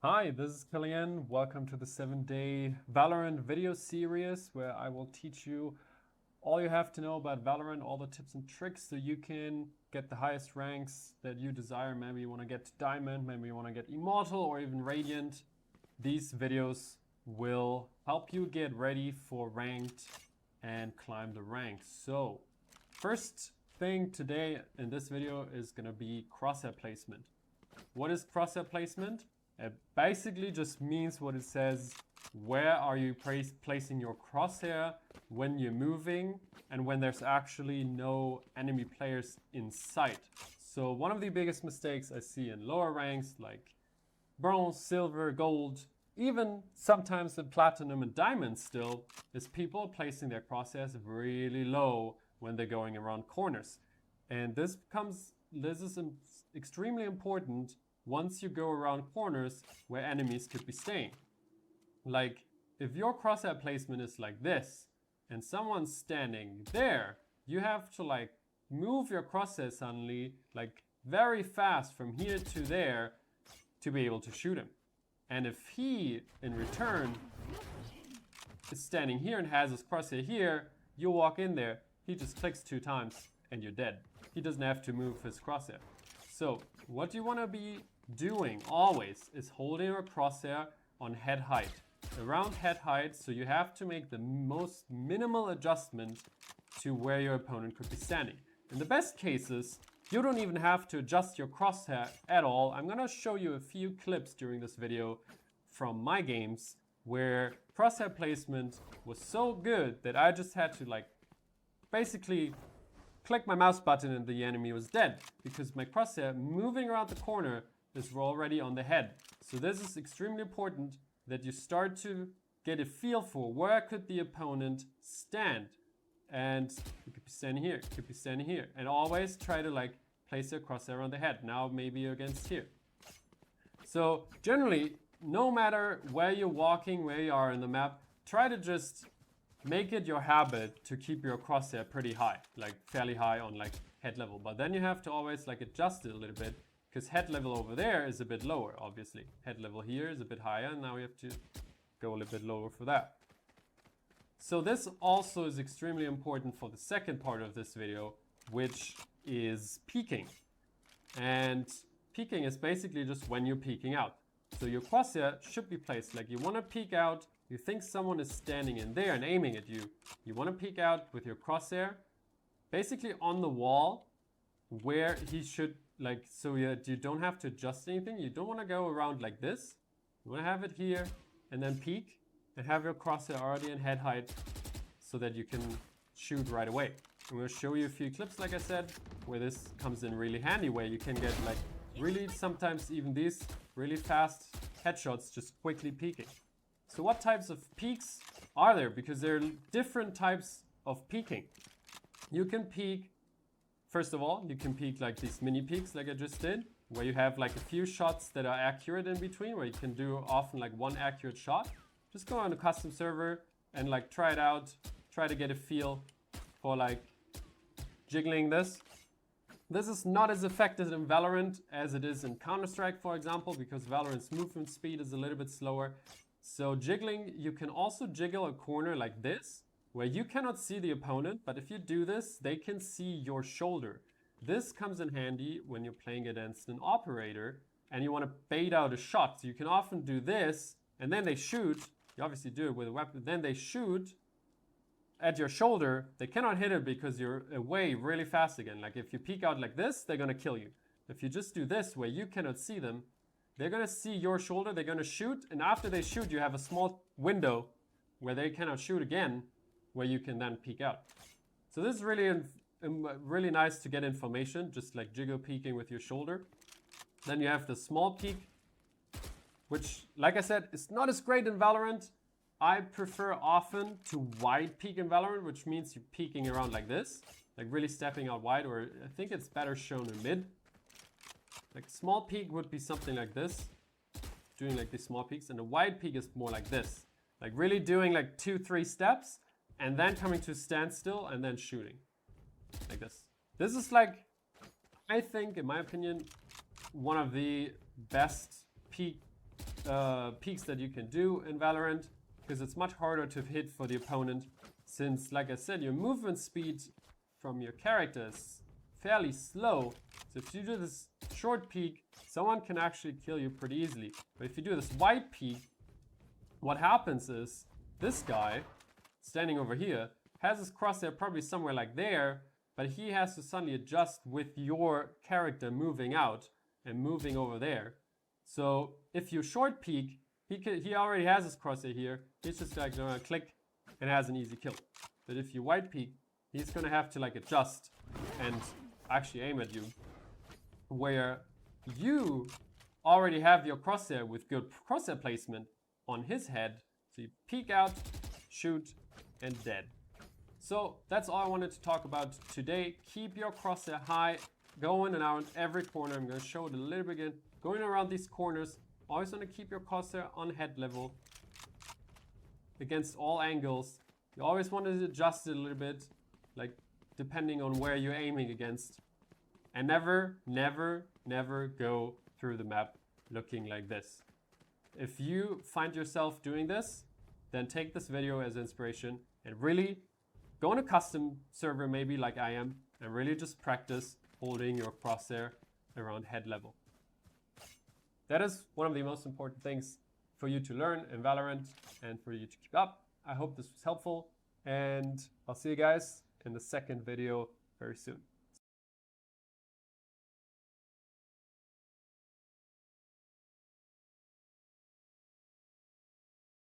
Hi, this is Killian. Welcome to the 7-day Valorant video series where I will teach you all you have to know about Valorant, all the tips and tricks so you can get the highest ranks that you desire. Maybe you want to get to Diamond, maybe you want to get Immortal or even Radiant. These videos will help you get ready for ranked and climb the ranks. So, first thing today in this video is going to be crosshair placement. What is crosshair placement? It basically just means what it says. Where are you placing your crosshair when you're moving and when there's actually no enemy players in sight? So one of the biggest mistakes I see in lower ranks like bronze, silver, gold, even sometimes in platinum and diamond still, is people placing their crosshairs really low when they're going around corners. And this is extremely important once you go around corners where enemies could be staying. Like, if your crosshair placement is like this, and someone's standing there, you have to like move your crosshair suddenly, like very fast from here to there to be able to shoot him. And if he, in return, is standing here and has his crosshair here, you walk in there, he just clicks 2 times and you're dead. He doesn't have to move his crosshair. So, what you want to be doing always is holding your crosshair on head height, around head height, so you have to make the most minimal adjustment to where your opponent could be standing. In the best cases, you don't even have to adjust your crosshair at all. I'm gonna show you a few clips during this video from my games where crosshair placement was so good that I just had to like basically click my mouse button and the enemy was dead because my crosshair moving around the corner is already on the head. So this is extremely important that you start to get a feel for where could the opponent stand. And you could be standing here, you could be standing here. And always try to like place your crosshair on the head. Now maybe you're against here. So generally, no matter where you're walking, where you are in the map, try to just make it your habit to keep your crosshair pretty high, like fairly high on like head level. But then you have to always like adjust it a little bit because head level over there is a bit lower, obviously. Head level here is a bit higher, and now we have to go a little bit lower for that. So this also is extremely important for the second part of this video, which is peeking. And peeking is basically just when you're peeking out. So your crosshair should be placed like you want to peek out. You think someone is standing in there and aiming at you. You want to peek out with your crosshair basically on the wall where he should, like, so you don't have to adjust anything. You don't want to go around like this. You want to have it here and then peek and have your crosshair already in head height so that you can shoot right away. I'm going to show you a few clips, like I said, where this comes in really handy, where you can get like really sometimes even these really fast headshots just quickly peeking. So what types of peeks are there? Because there are different types of peeking. You can peek, first of all, you can peek like these mini peeks like I just did, where you have like a few shots that are accurate in between, where you can do often like one accurate shot. Just go on a custom server and like try it out, try to get a feel for like jiggling this. This is not as effective in Valorant as it is in Counter-Strike, for example, because Valorant's movement speed is a little bit slower. So jiggling, you can also jiggle a corner like this, where you cannot see the opponent, but if you do this, they can see your shoulder. This comes in handy when you're playing against an operator and you want to bait out a shot. So you can often do this, and then they shoot. You obviously do it with a weapon. Then they shoot at your shoulder. They cannot hit it because you're away really fast again. Like if you peek out like this, they're going to kill you. If you just do this where you cannot see them, they're going to see your shoulder, they're going to shoot, and after they shoot, you have a small window where they cannot shoot again, where you can then peek out. So this is really nice to get information, just like jiggle peeking with your shoulder. Then you have the small peek, which, like I said, is not as great in Valorant. I prefer often to wide peek in Valorant, which means you're peeking around like this, like really stepping out wide, or I think it's better shown in mid. Like small peek would be something like this, doing like these small peeks, and a wide peek is more like this, like really doing like 2-3 steps and then coming to a standstill and then shooting like this. This is like, I think, in my opinion, one of the best peek peaks that you can do in Valorant, because it's much harder to hit for the opponent, since, like I said, your movement speed from your character is fairly slow. So if you do this short peek, someone can actually kill you pretty easily. But if you do this wide peek, what happens is this guy standing over here has his crosshair probably somewhere like there, but he has to suddenly adjust with your character moving out and moving over there. So if you short peek, he already has his crosshair here. He's just like gonna click and has an easy kill. But if you wide peek, he's gonna have to like adjust and actually aim at you, where you already have your crosshair with good crosshair placement on his head. So you peek out, shoot, and dead. So that's all I wanted to talk about today. Keep your crosshair high, going around every corner. I'm going to show it a little bit again. Going around these corners, always want to keep your crosshair on head level against all angles. You always want to adjust it a little bit, like depending on where you're aiming against. And never, never, never go through the map looking like this. If you find yourself doing this, then take this video as inspiration and really go on a custom server, maybe like I am, and really just practice holding your crosshair around head level. That is one of the most important things for you to learn in Valorant and for you to keep up. I hope this was helpful, and I'll see you guys in the second video very soon.